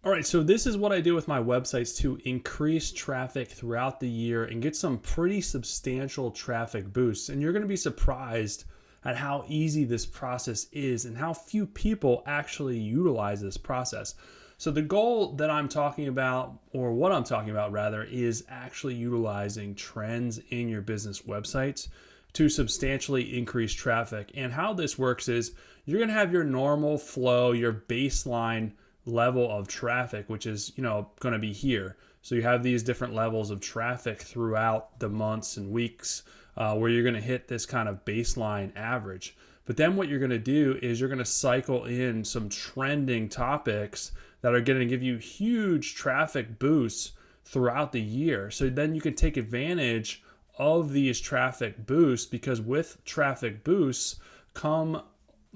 All right, so this is what I do with my websites to increase traffic throughout the year and get some pretty substantial traffic boosts. And you're going to be surprised at how easy this process is and how few people actually utilize this process. So the goal that I'm talking about, or what I'm talking about rather, is actually utilizing trends in your business websites to substantially increase traffic. And how this works is you're going to have your normal flow, your baseline level of traffic, which is going to be here. So you have these different levels of traffic throughout the months and weeks where you're going to hit this kind of baseline average. But then what you're going to do is you're going to cycle in some trending topics that are going to give you huge traffic boosts throughout the year. So then you can take advantage of these traffic boosts, because with traffic boosts come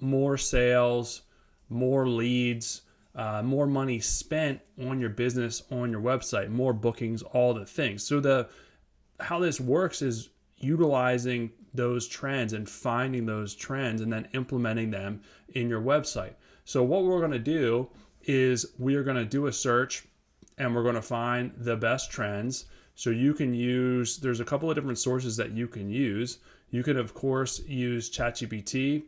more sales, more leads, more money spent on your business, on your website, more bookings, all the things. So how this works is utilizing those trends and finding those trends and then implementing them in your website. So what we're going to do is we are going to do a search and we're going to find the best trends. So you can use, there's a couple of different sources that you can use. You could, of course, use ChatGPT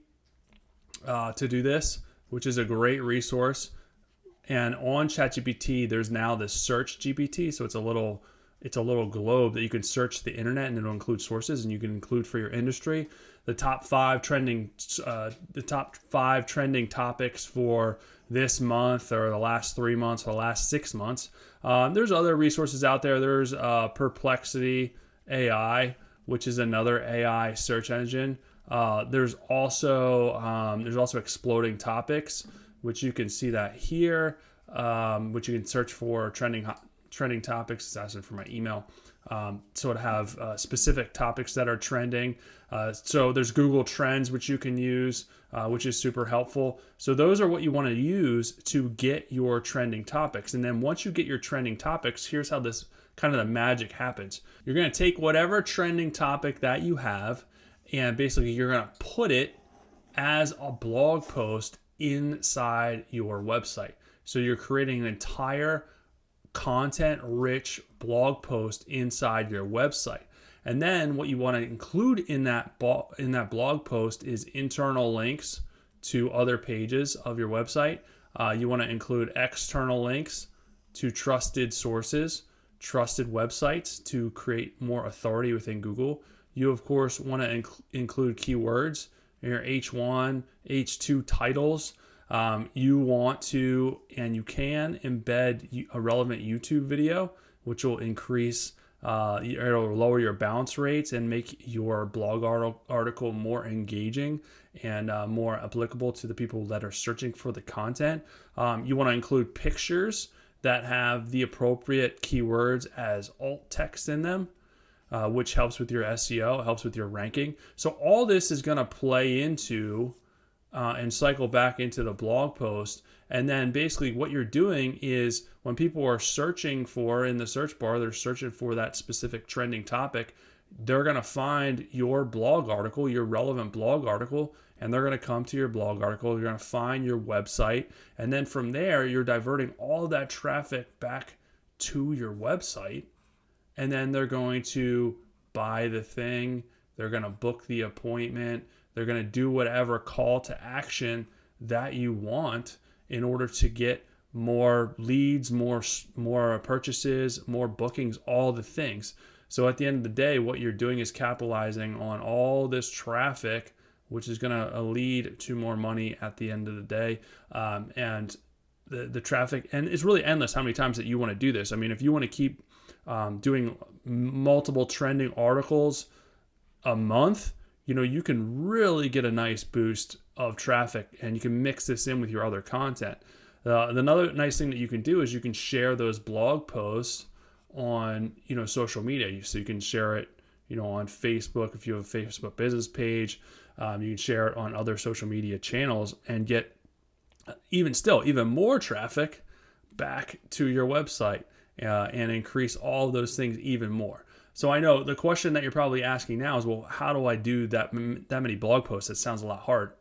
to do this, which is a great resource. And on ChatGPT, there's now this search GPT. So it's a little globe that you can search the internet, and it'll include sources, and you can include for your industry the top five trending topics for this month, or the last 3 months, or the last 6 months. There's other resources out there. There's Perplexity AI, which is another AI search engine. There's also Exploding Topics, which you can see that here, which you can search for trending topics. It's asking for my email. So it have specific topics that are trending. So there's Google Trends, which you can use, which is super helpful. So those are what you want to use to get your trending topics. And then once you get your trending topics, here's how this kind of the magic happens. You're going to take whatever trending topic that you have, and basically you're going to put it as a blog post inside your website. So you're creating an entire content-rich blog post inside your website. And then what you want to include in that blog post is internal links to other pages of your website. You want to include external links to trusted sources, trusted websites to create more authority within Google. You, of course, want to include keywords in your H1, H2 titles. You want to, and you can, embed a relevant YouTube video, which will increase, it'll lower your bounce rates and make your blog article more engaging and more applicable to the people that are searching for the content. You want to include pictures that have the appropriate keywords as alt text in them, which helps with your SEO, helps with your ranking. So all this is going to play into and cycle back into the blog post. And then basically what you're doing is when people are searching for, in the search bar, they're searching for that specific trending topic, they're going to find your blog article, your relevant blog article, and they're going to come to your blog article. You're going to find your website. And then from there, you're diverting all of that traffic back to your website. And then they're going to buy the thing. They're going to book the appointment. They're going to do whatever call to action that you want in order to get more leads, more purchases, more bookings, all the things. So at the end of the day, what you're doing is capitalizing on all this traffic, which is going to lead to more money at the end of the day. And the traffic, and it's really endless how many times that you want to do this. I mean, if you want to keep doing multiple trending articles a month, you can really get a nice boost of traffic, and you can mix this in with your other content. Another nice thing that you can do is you can share those blog posts on, social media. So you can share it, on Facebook. If you have a Facebook business page, you can share it on other social media channels and get even more traffic back to your website and increase all of those things even more. So I know the question that you're probably asking now is, well, how do I do that many blog posts? It sounds a lot harder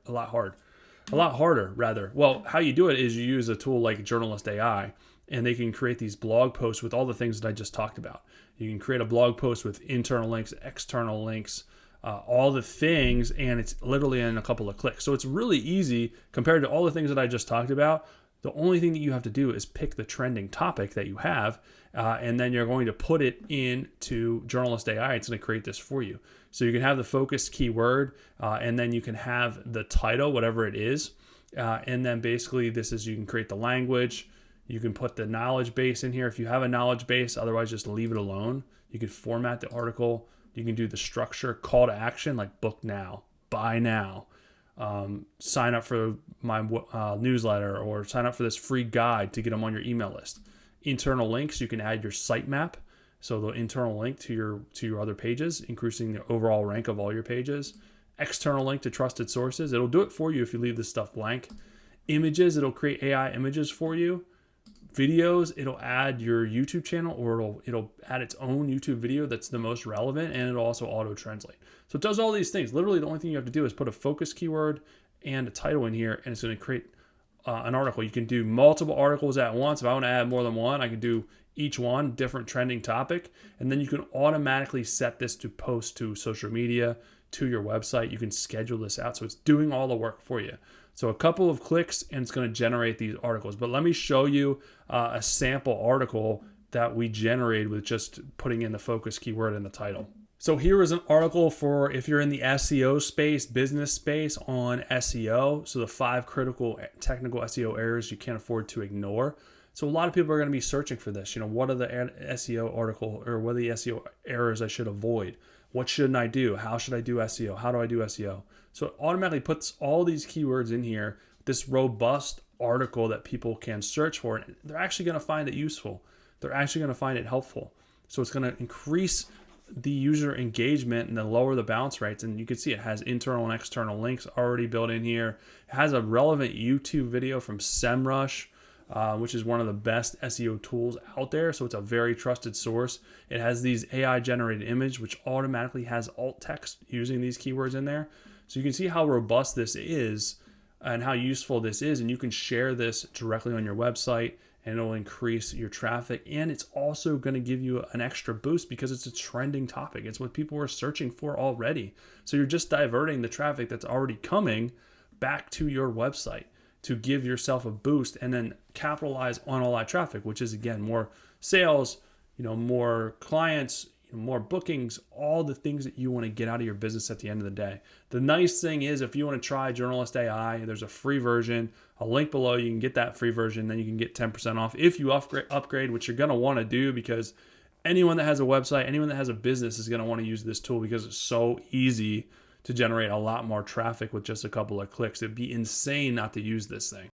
rather. Well, how you do it is you use a tool like Journalist AI, and they can create these blog posts with all the things that I just talked about. You can create a blog post with internal links, external links, all the things, and it's literally in a couple of clicks. So it's really easy compared to all the things that I just talked about. The only thing that you have to do is pick the trending topic that you have, and then you're going to put it into Journalist AI. It's going to create this for you. So you can have the focused keyword, and then you can have the title, whatever it is. And then basically you can create the language. You can put the knowledge base in here if you have a knowledge base. Otherwise, just leave it alone. You can format the article. You can do the structure, call to action, like book now, buy now, sign up for my newsletter, or sign up for this free guide to get them on your email list. Internal links, you can add your sitemap, so the internal link to your other pages, increasing the overall rank of all your pages. External link to trusted sources. It'll do it for you if you leave this stuff blank. Images, it'll create AI images for you. Videos, it'll add your YouTube channel, or it'll add its own YouTube video that's the most relevant, and it'll also auto translate. So it does all these things. Literally, the only thing you have to do is put a focus keyword and a title in here, and it's going to create an article. You can do multiple articles at once. If I want to add more than one, I can do each one different trending topic, and then you can automatically set this to post to social media, to your website. You can schedule this out, so it's doing all the work for you. So a couple of clicks and it's going to generate these articles. But let me show you a sample article that we generated with just putting in the focus keyword in the title. So here is an article for if you're in the SEO space, business space, on SEO. So the 5 critical technical SEO errors you can't afford to ignore. So a lot of people are going to be searching for this. What are the SEO article, or what are the SEO errors I should avoid? What shouldn't I do? How should I do SEO? How do I do SEO? So it automatically puts all these keywords in here, this robust article that people can search for, and they're actually going to find it useful. They're actually going to find it helpful. So it's going to increase the user engagement and then lower the bounce rates. And you can see it has internal and external links already built in here. It has a relevant YouTube video from SEMrush, which is one of the best SEO tools out there. So it's a very trusted source. It has these AI generated image, which automatically has alt text using these keywords in there. So you can see how robust this is and how useful this is. And you can share this directly on your website, and it'll increase your traffic. And it's also going to give you an extra boost because it's a trending topic. It's what people are searching for already. So you're just diverting the traffic that's already coming back to your website to give yourself a boost, and then capitalize on all that traffic, which is, again, more sales, more clients, more bookings, all the things that you want to get out of your business at the end of the day. The nice thing is, if you want to try Journalist AI, there's a free version. I'll link below. You can get that free version. Then you can get 10% off if you upgrade, which you're going to want to do, because anyone that has a website, anyone that has a business is going to want to use this tool because it's so easy to generate a lot more traffic with just a couple of clicks. It'd be insane not to use this thing.